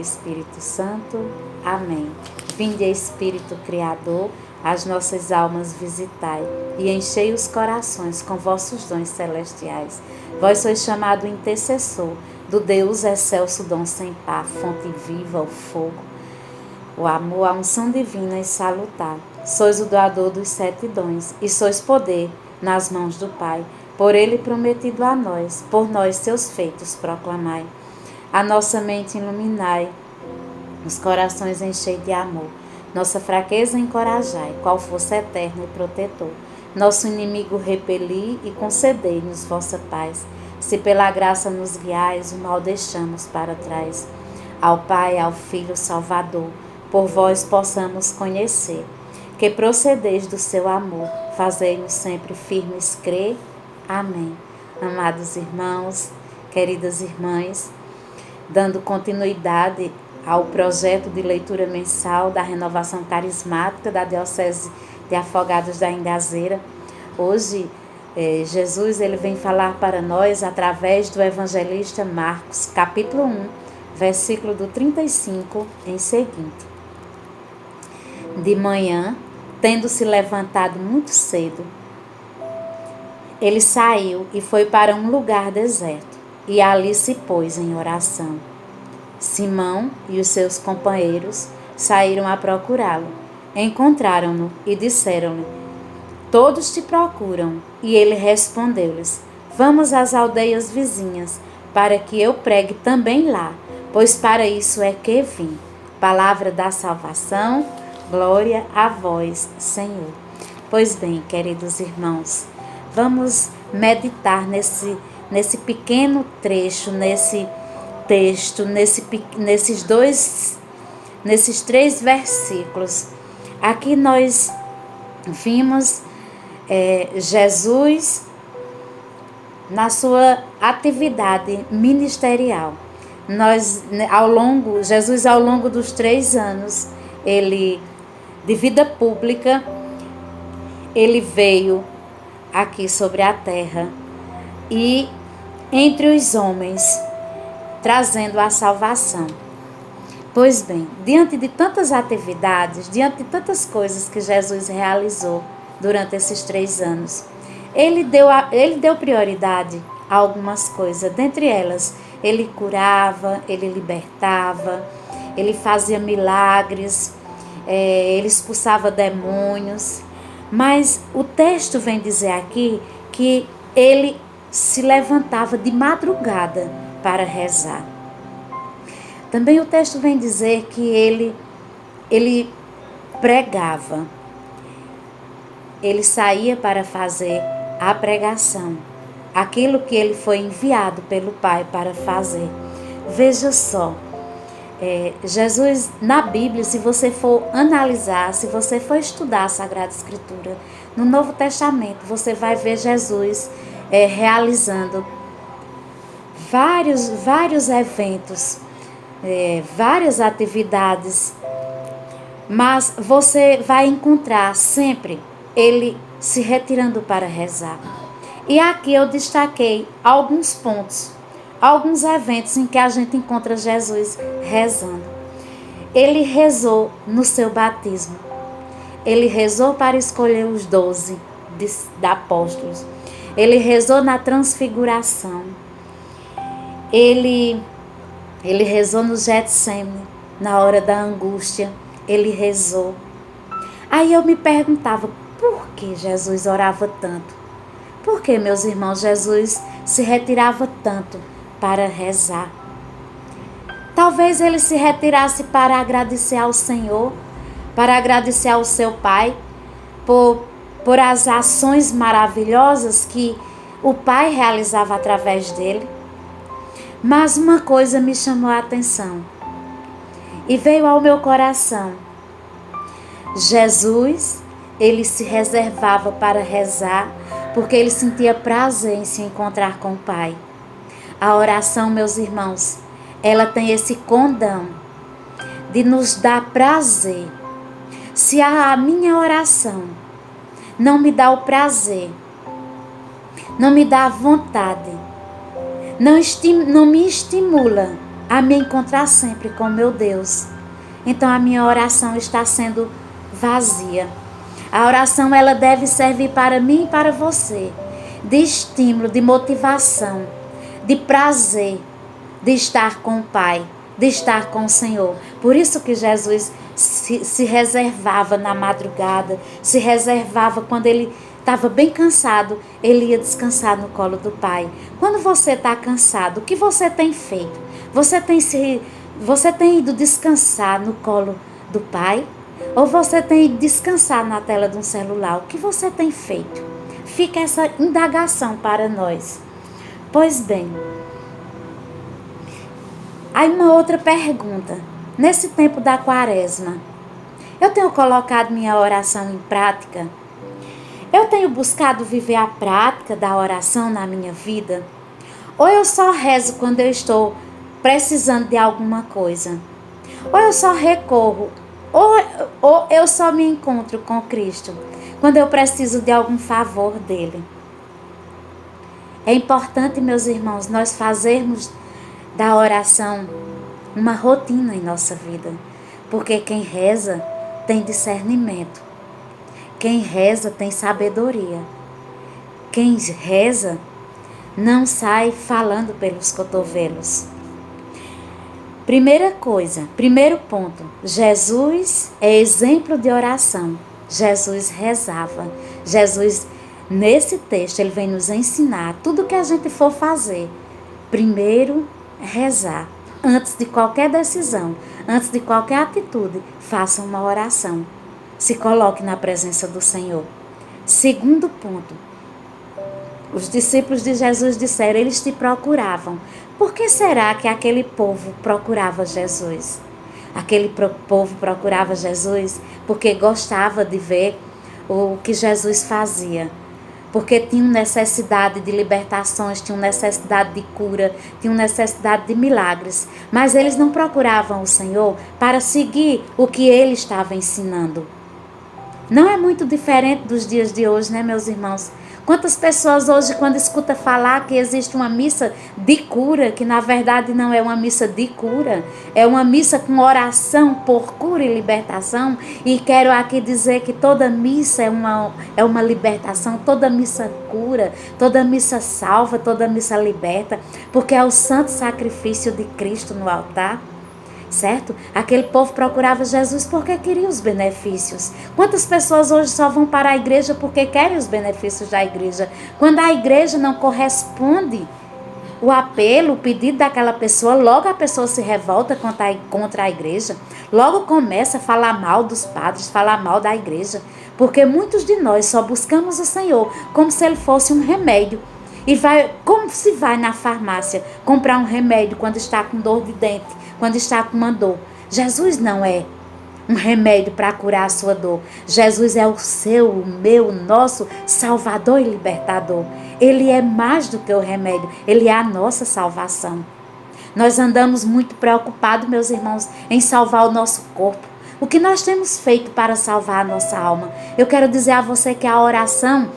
Espírito Santo. Amém. Vinde, Espírito Criador, as nossas almas visitai, e enchei os corações com vossos dons celestiais. Vós sois chamado intercessor do Deus excelso, dom sem par, fonte viva, o fogo, o amor, a unção divina e salutar. Sois o doador dos 7 dons, e sois poder nas mãos do Pai, por ele prometido a nós, por nós seus feitos proclamai. A nossa mente iluminai, os corações enchei de amor, nossa fraqueza encorajai, qual força eterna e protetor. Nosso inimigo repeli e concedei-nos vossa paz. Se pela graça nos guiais, o mal deixamos para trás. Ao Pai, ao Filho Salvador, por vós possamos conhecer, que procedeis do seu amor, fazei-nos sempre firmes crer. Amém. Amados irmãos, queridas irmãs, dando continuidade ao projeto de leitura mensal da Renovação Carismática da Diocese de Afogados da Ingazeira, hoje Jesus ele vem falar para nós através do evangelista Marcos, capítulo 1, versículo do 35 em seguinte. De manhã, tendo se levantado muito cedo, ele saiu e foi para um lugar deserto, e ali se pôs em oração. Simão e os seus companheiros saíram a procurá-lo. Encontraram-no e disseram-lhe: todos te procuram. E ele respondeu-lhes: vamos às aldeias vizinhas, para que eu pregue também lá, pois para isso é que vim. Palavra da salvação, glória a vós, Senhor. Pois bem, queridos irmãos, vamos meditar nesse pequeno trecho, nesse texto, nesses 3 versículos. Aqui nós vimos Jesus na sua atividade ministerial. Jesus ao longo dos 3 anos de vida pública, ele veio aqui sobre a terra e entre os homens, trazendo a salvação. Pois bem, diante de tantas atividades, diante de tantas coisas que Jesus realizou durante esses 3 anos, ele deu prioridade a algumas coisas. Dentre elas, ele curava, ele libertava, ele fazia milagres, ele expulsava demônios. Mas o texto vem dizer aqui que ele se levantava de madrugada para rezar. Também o texto vem dizer que ele pregava. Ele saía para fazer a pregação, aquilo que ele foi enviado pelo Pai para fazer. Veja só, Jesus na Bíblia, se você for analisar, se você for estudar a Sagrada Escritura, no Novo Testamento, você vai ver Jesus realizando vários eventos, várias atividades, mas você vai encontrar sempre ele se retirando para rezar. E aqui eu destaquei alguns pontos, alguns eventos em que a gente encontra Jesus rezando. Ele rezou no seu batismo, ele rezou para escolher os 12 apóstolos, ele rezou na transfiguração, ele rezou no Getsemane, na hora da angústia, ele rezou. Aí eu me perguntava, por que Jesus orava tanto? Por que, meus irmãos, Jesus se retirava tanto para rezar? Talvez ele se retirasse para agradecer ao Senhor, para agradecer ao seu Pai, por as ações maravilhosas que o Pai realizava através dele. Mas uma coisa me chamou a atenção e veio ao meu coração. Jesus, ele se reservava para rezar porque ele sentia prazer em se encontrar com o Pai. A oração, meus irmãos, ela tem esse condão de nos dar prazer. Se a minha oração não me dá o prazer, não me dá a vontade, não me estimula a me encontrar sempre com meu Deus. Então a minha oração está sendo vazia. A oração ela deve servir para mim e para você, de estímulo, de motivação, de prazer, de estar com o Pai, de estar com o Senhor. Por isso que Jesus se reservava na madrugada, se reservava quando ele estava bem cansado, ele ia descansar no colo do Pai. Quando você está cansado, o que você tem feito? Você tem ido descansar no colo do Pai? Ou você tem ido descansar na tela de um celular? O que você tem feito? Fica essa indagação para nós. Pois bem, aí uma outra pergunta. Nesse tempo da quaresma, eu tenho colocado minha oração em prática? Eu tenho buscado viver a prática da oração na minha vida? Ou eu só rezo quando eu estou precisando de alguma coisa? Ou eu só recorro? Ou eu só me encontro com Cristo quando eu preciso de algum favor dele? É importante, meus irmãos, nós fazermos da oração uma rotina em nossa vida. Porque quem reza tem discernimento. Quem reza tem sabedoria. Quem reza não sai falando pelos cotovelos. Primeiro ponto, Jesus é exemplo de oração. Jesus rezava. Jesus, nesse texto, ele vem nos ensinar tudo que a gente for fazer. Primeiro, rezar. Antes de qualquer decisão, antes de qualquer atitude, faça uma oração. Se coloque na presença do Senhor. Segundo ponto, os discípulos de Jesus disseram, eles te procuravam. Por que será que aquele povo procurava Jesus? Aquele povo procurava Jesus porque gostava de ver o que Jesus fazia. Porque tinham necessidade de libertações, tinham necessidade de cura, tinham necessidade de milagres. Mas eles não procuravam o Senhor para seguir o que ele estava ensinando. Não é muito diferente dos dias de hoje, né, meus irmãos? Quantas pessoas hoje, quando escuta falar que existe uma missa de cura, que na verdade não é uma missa de cura, é uma missa com oração por cura e libertação, e quero aqui dizer que toda missa é uma libertação, toda missa cura, toda missa salva, toda missa liberta, porque é o santo sacrifício de Cristo no altar. Certo? Aquele povo procurava Jesus porque queria os benefícios. Quantas pessoas hoje só vão para a igreja porque querem os benefícios da igreja? Quando a igreja não corresponde o apelo, o pedido daquela pessoa, logo a pessoa se revolta contra a igreja, logo começa a falar mal dos padres, falar mal da igreja, porque muitos de nós só buscamos o Senhor como se ele fosse um remédio. E vai, como se vai na farmácia comprar um remédio quando está com dor de dente, quando está com uma dor. Jesus não é um remédio para curar a sua dor. Jesus é o seu, o meu, o nosso Salvador e Libertador. Ele é mais do que o remédio, ele é a nossa salvação. Nós andamos muito preocupados, meus irmãos, em salvar o nosso corpo. O que nós temos feito para salvar a nossa alma? Eu quero dizer a você que a oração,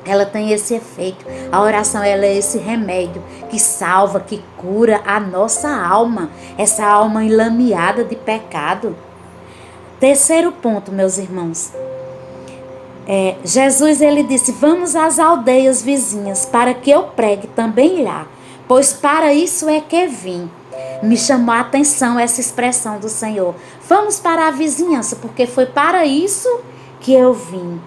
ela tem esse efeito. A oração, ela é esse remédio que salva, que cura a nossa alma. Essa alma enlameada de pecado. Terceiro ponto, meus irmãos. Jesus, ele disse, vamos às aldeias vizinhas para que eu pregue também lá. Pois para isso é que vim. Me chamou a atenção essa expressão do Senhor. Vamos para a vizinhança, porque foi para isso que eu vim.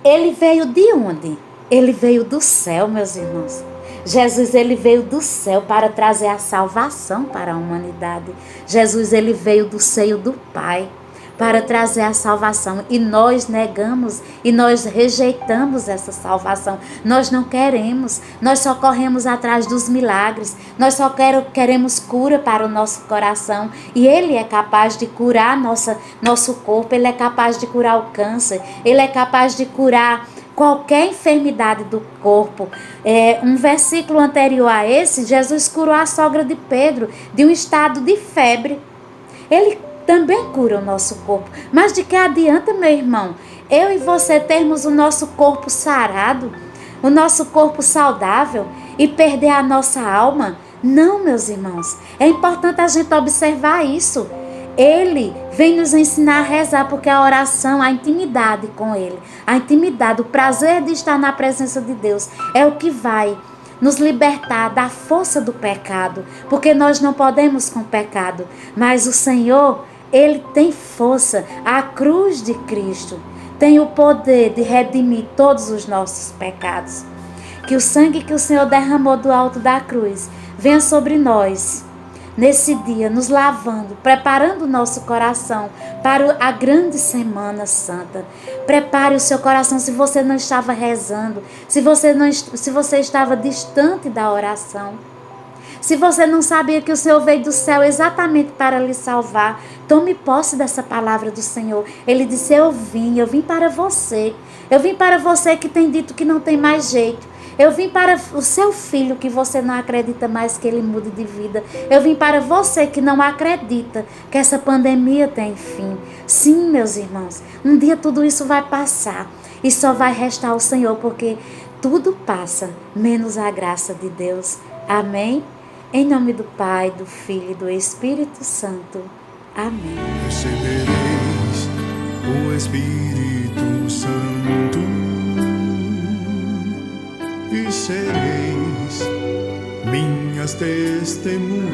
Ele veio de onde? Ele veio do céu, meus irmãos. Jesus, ele veio do céu para trazer a salvação para a humanidade. Jesus, ele veio do seio do Pai para trazer a salvação. E nós negamos e nós rejeitamos essa salvação. Nós não queremos, nós só corremos atrás dos milagres. Nós só queremos cura para o nosso coração. E ele é capaz de curar nosso corpo, ele é capaz de curar o câncer, ele é capaz de curar qualquer enfermidade do corpo. Um versículo anterior a esse, Jesus curou a sogra de Pedro de um estado de febre. Ele também cura o nosso corpo. Mas de que adianta, meu irmão, eu e você termos o nosso corpo sarado, o nosso corpo saudável e perder a nossa alma? Não, meus irmãos. É importante a gente observar isso. Ele vem nos ensinar a rezar, porque a oração, a intimidade com Ele, a intimidade, o prazer de estar na presença de Deus é o que vai nos libertar da força do pecado, porque nós não podemos com o pecado, mas o Senhor, Ele tem força. A cruz de Cristo tem o poder de redimir todos os nossos pecados. Que o sangue que o Senhor derramou do alto da cruz venha sobre nós nesse dia, nos lavando, preparando o nosso coração para a grande Semana Santa. Prepare o seu coração se você não estava rezando, se você estava distante da oração. Se você não sabia que o Senhor veio do céu exatamente para lhe salvar, tome posse dessa palavra do Senhor. Ele disse: eu vim para você. Eu vim para você que tem dito que não tem mais jeito. Eu vim para o seu filho que você não acredita mais que ele mude de vida. Eu vim para você que não acredita que essa pandemia tem fim. Sim, meus irmãos, um dia tudo isso vai passar e só vai restar o Senhor, porque tudo passa, menos a graça de Deus. Amém? Em nome do Pai, do Filho e do Espírito Santo. Amém. Recebereis o Espírito Santo e sereis minhas testemunhas